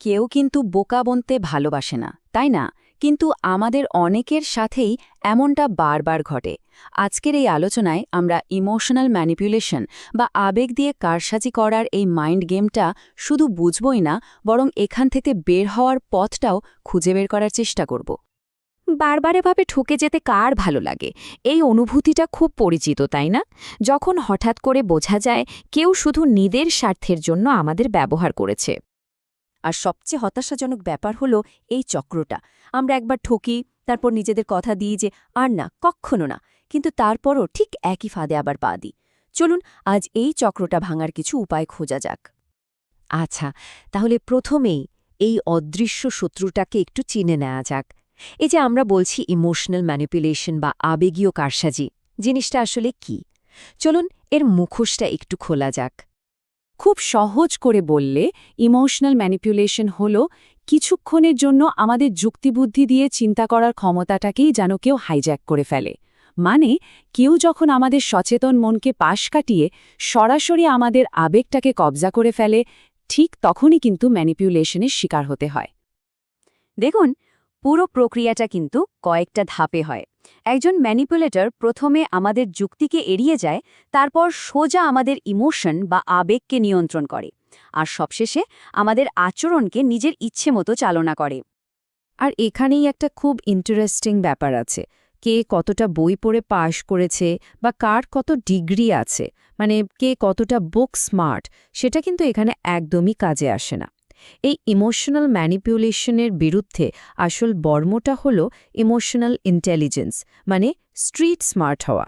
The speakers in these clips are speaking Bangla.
কেউ কিন্তু বোকা বনতে ভালোবাসে না, তাই না? কিন্তু আমাদের অনেকের সাথেই এমনটা বারবার ঘটে। আজকের এই আলোচনায় আমরা ইমোশনাল ম্যানিপুলেশন বা আবেগ দিয়ে কারসাজি করার এই মাইন্ড গেমটা শুধু বুঝবই না, বরং এখান থেকে বের হওয়ার পথটাও খুঁজে বের করার চেষ্টা করব। বারবার এভাবে ঠকে যেতে কার ভালো লাগে? এই অনুভূতিটা খুব পরিচিত, তাই না? যখন হঠাৎ করে বোঝা যায় কেউ শুধু নিজের স্বার্থের জন্য আমাদের ব্যবহার করেছে। আর সবচেয়ে হতাশাজনক ব্যাপার হলো এই চক্রটা। আমরা একবার ঠকি, তারপর নিজেদের কথা দিই যে আর না, কক্ষনো না, কিন্তু তারপরও ঠিক একই ফাঁদে আবার পা দিই। চলুন আজ এই চক্রটা ভাঙার কিছু উপায় খোঁজা যাক। আচ্ছা, তাহলে প্রথমেই এই অদৃশ্য শত্রুটাকে একটু চিনে নেওয়া যাক। এই যে আমরা বলছি ইমোশনাল ম্যানিপুলেশন বা আবেগীয় কারসাজি, জিনিসটা আসলে কি? চলুন এর মুখোশটা একটু খোলা যাক। খুব সহজ করে বললে ইমোশনাল ম্যানিপুলেশন হলো কিছুক্ষণের জন্য আমাদের যুক্তিবুদ্ধি দিয়ে চিন্তা করার ক্ষমতাটাকেই যেন কেউ হাইজ্যাক করে ফেলে। মানে কেউ যখন আমাদের সচেতন মনকে পাশ কাটিয়ে সরাসরি আমাদের আবেগটাকে কবজা করে ফেলে, ঠিক তখনই কিন্তু ম্যানিপুলেশনের শিকার হতে হয়। দেখুন, পুরো প্রক্রিয়াটা কিন্তু কয়েকটা ধাপে হয়। একজন ম্যানিপুলেটর প্রথমে আমাদের যুক্তিকে এড়িয়ে যায়, তারপর সোজা আমাদের ইমোশন বা আবেগকে নিয়ন্ত্রণ করে, আর সবশেষে আমাদের আচরণকে নিজের ইচ্ছে মতো চালনা করে। আর এখানেই একটা খুব ইন্টারেস্টিং ব্যাপার আছে। কে কতটা বই পড়ে পাশ করেছে বা কার কত ডিগ্রি আছে, মানে কে কতটা বুক স্মার্ট, সেটা কিন্তু এখানে একদমই কাজে আসে না। এই ইমোশনাল ম্যানিপুলেশনের বিরুদ্ধে আসল বর্মটা হলো ইমোশনাল ইন্টেলিজেন্স, মানে স্ট্রিট স্মার্ট হওয়া।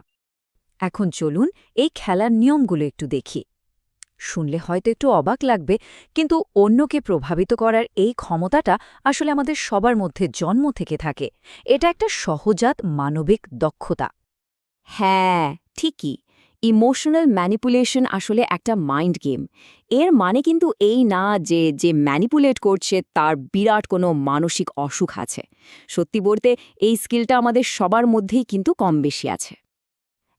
এখন চলুন এই খেলার নিয়মগুলো একটু দেখি। শুনলে হয়তো একটু অবাক লাগবে, কিন্তু অন্যকে প্রভাবিত করার এই ক্ষমতাটা আসলে আমাদের সবার মধ্যে জন্ম থেকে থাকে। এটা একটা সহজাত মানবিক দক্ষতা। হ্যাঁ, ঠিকই। ইমোশনাল ম্যানিপুলেশন আসলে একটা মাইন্ড গেম। এর মানে কিন্তু এই না যে যে ম্যানিপুলেট করছে তার বিরাট কোনো মানসিক অসুখ আছে। সত্যি বলতে এই স্কিলটা আমাদের সবার মধ্যেই কিন্তু কম বেশি আছে।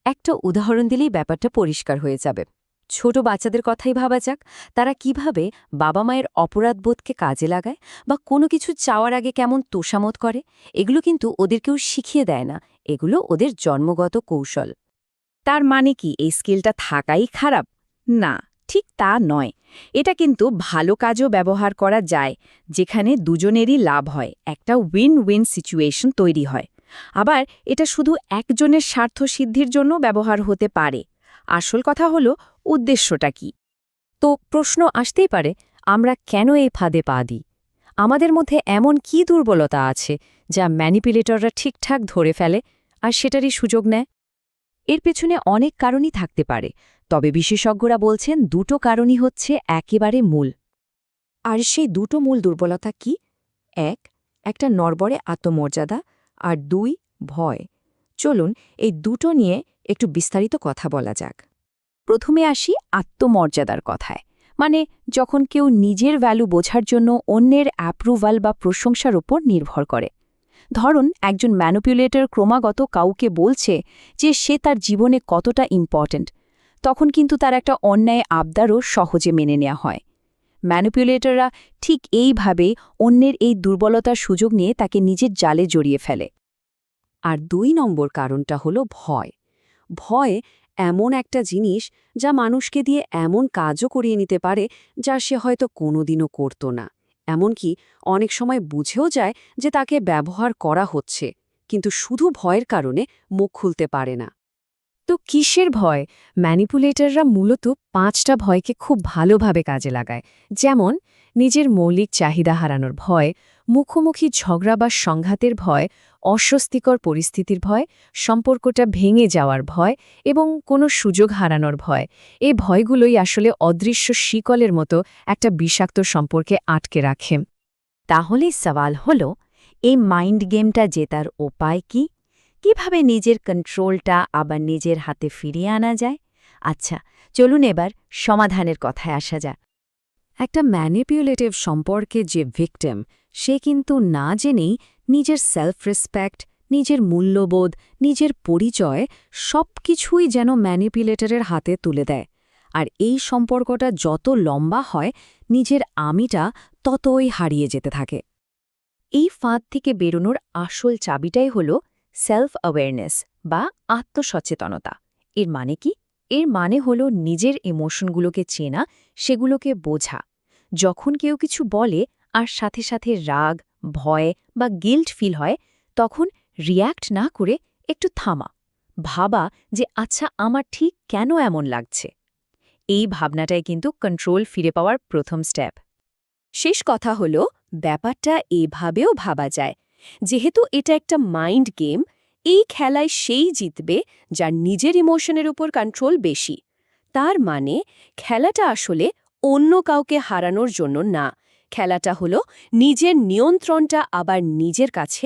একটা উদাহরণ দিলেই ব্যাপারটা পরিষ্কার হয়ে যাবে। ছোট বাচ্চাদের কথাই ভাবা যাক, তারা কিভাবে বাবা মায়ের অপরাধবোধকে কাজে লাগায় বা কোনো কিছু চাওয়ার আগে কেমন তোষামত করে। এগুলো কিন্তু ওদের কেউ শিখিয়ে দেয় না, এগুলো ওদের জন্মগত কৌশল। তার মানে কি এই স্কিলটা থাকাই খারাপ? না, ঠিক তা নয়। এটা কিন্তু ভালো কাজও ব্যবহার করা যায়, যেখানে দুজনেরই লাভ হয়, একটা উইন উইন সিচুয়েশন তৈরি হয়। আবার এটা শুধু একজনের স্বার্থ সিদ্ধির জন্য ব্যবহার হতে পারে। আসল কথা হলো উদ্দেশ্যটা কি। তো প্রশ্ন আসতেই পারে, আমরা কেন এই ফাঁদে পা দিই? আমাদের মধ্যে এমন কি দুর্বলতা আছে যা ম্যানিপুলেটররা ঠিকঠাক ধরে ফেলে আর সেটারই সুযোগ নেয়? এর পেছনে অনেক কারণই থাকতে পারে, তবে বিশেষজ্ঞরা বলছেন দুটো কারণই হচ্ছে একেবারে মূল। আর সেই দুটো মূল দুর্বলতা কি? এক, একটা নড়বড়ে আত্মমর্যাদা, আর দুই, ভয়। চলুন এই দুটো নিয়ে একটু বিস্তারিত কথা বলা যাক। প্রথমে আসি আত্মমর্যাদার কথায়। মানে যখন কেউ নিজের ভ্যালু বোঝার জন্য অন্যের অ্যাপ্রুভাল বা প্রশংসার উপর নির্ভর করে। ধরুন একজন ম্যানিপুলেটর ক্রমাগত কাউকে বলছে যে সে তার জীবনে কতটা ইম্পর্ট্যান্ট, তখন কিন্তু তার একটা অন্যায় আবদারও সহজে মেনে নেওয়া হয়। ম্যানিপুলেটররা ঠিক এইভাবে অন্যের এই দুর্বলতার সুযোগ নিয়ে তাকে নিজের জালে জড়িয়ে ফেলে। আর দুই নম্বর কারণটা হলো ভয়। ভয় এমন একটা জিনিস যা মানুষকে দিয়ে এমন কাজও করিয়ে নিতে পারে যা সে হয়তো কোনোদিনও করত না। এমনকি অনেক সময় বুঝেও যায় যে তাকে ব্যবহার করা হচ্ছে, কিন্তু শুধু ভয়ের কারণে মুখ খুলতে পারে না। তো কিসের ভয়? ম্যানিপুলেটররা মূলত 5টা ভয়কে খুব ভালোভাবে কাজে লাগায়। যেমন নিজের মৌলিক চাহিদা হারানোর ভয়, মুখোমুখি ঝগড়া বা সংঘাতের ভয়, অস্বস্তিকর পরিস্থিতির ভয়, সম্পর্কটা ভেঙে যাওয়ার ভয় এবং কোনো সুযোগ হারানোর ভয়। এই ভয়গুলোই আসলে অদৃশ্য শিকলের মতো একটা বিষাক্ত সম্পর্কে আটকে রাখে। তাহলে সওয়াল হলো, এই মাইন্ড গেমটা জেতার উপায় কি? কিভাবে নিজের কন্ট্রোলটা আবার নিজের হাতে ফিরিয়ে আনা যায়? আচ্ছা, চলুন এবার সমাধানের কথায় আসা যাক। একটা ম্যানিপুলেটিভ সম্পর্কে যে ভিকটিম, সে কিন্তু না জেনেই নিজের সেলফ রেসপেক্ট, নিজের মূল্যবোধ, নিজের পরিচয় সবকিছুই যেন ম্যানিপুলেটরের হাতে তুলে দেয়। আর এই সম্পর্কটা যত লম্বা হয়, নিজের আমিটা ততই হারিয়ে যেতে থাকে। এই ফাঁদ থেকে বেরোনোর আসল চাবিটাই হল সেলফ অ্যাওয়ারনেস বা আত্মসচেতনতা। এর মানে কি? এর মানে হল নিজের ইমোশনগুলোকে চেনা, সেগুলোকে বোঝা। যখন কেউ কিছু বলে আর সাথে সাথে রাগ, ভয় বা গিল্ট ফিল হয়, তখন রিয়্যাক্ট না করে একটু থামা, ভাবা যে আচ্ছা আমার ঠিক কেন এমন লাগছে। এই ভাবনাটাই কিন্তু কন্ট্রোল ফিরে পাওয়ার প্রথম স্টেপ। শেষ কথা হলো, ব্যাপারটা এভাবেও ভাবা যায়, যেহেতু এটা একটা মাইন্ড গেম, এই খেলায় সেই জিতবে যার নিজের ইমোশনের উপর কন্ট্রোল বেশি। তার মানে খেলাটা আসলে অন্য কাউকে হারানোর জন্য না, খেলাটা হলো নিজের নিয়ন্ত্রণটা আবার নিজের কাছে